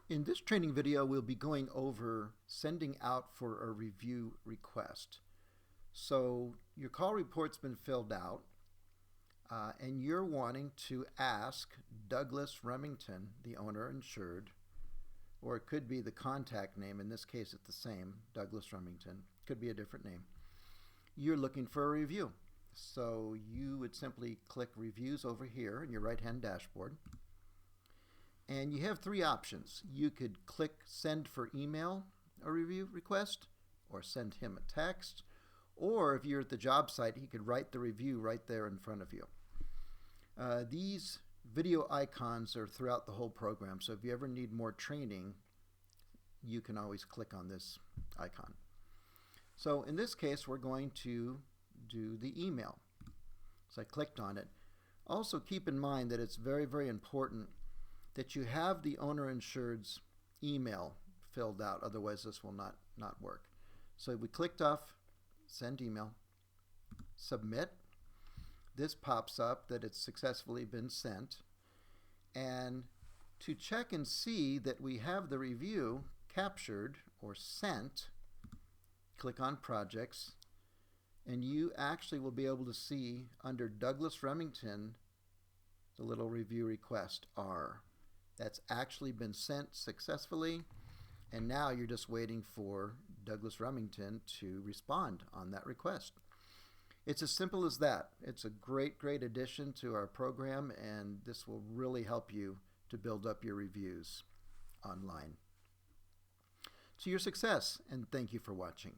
In this training video, we'll be going over sending out for a review request. So your call report's been filled out, and you're wanting to ask Douglas Remington, the owner insured, or it could be the contact name. In this case, it's the same, Douglas Remington. Could be a different name. You're looking for a review. So you would simply click Reviews over here in your right-hand dashboard. And you have three options. You could click Send for email a review request, or send him a text, or if you're at the job site, he could write the review right there in front of you. These video icons are throughout the whole program, so if you ever need more training, you can always click on this icon. So in this case, we're going to do the email. So I clicked on it. Also keep in mind that it's very, very important that you have the owner insured's email filled out, otherwise this will not work. So we clicked off Send Email, Submit. This pops up that it's successfully been sent. And to check and see that we have the review captured or sent, click on Projects, and you actually will be able to see under Douglas Remington the little review request R. That's actually been sent successfully, and now you're just waiting for Douglas Remington to respond on that request. It's as simple as that. It's a great, great addition to our program, and this will really help you to build up your reviews online. To your success, and thank you for watching.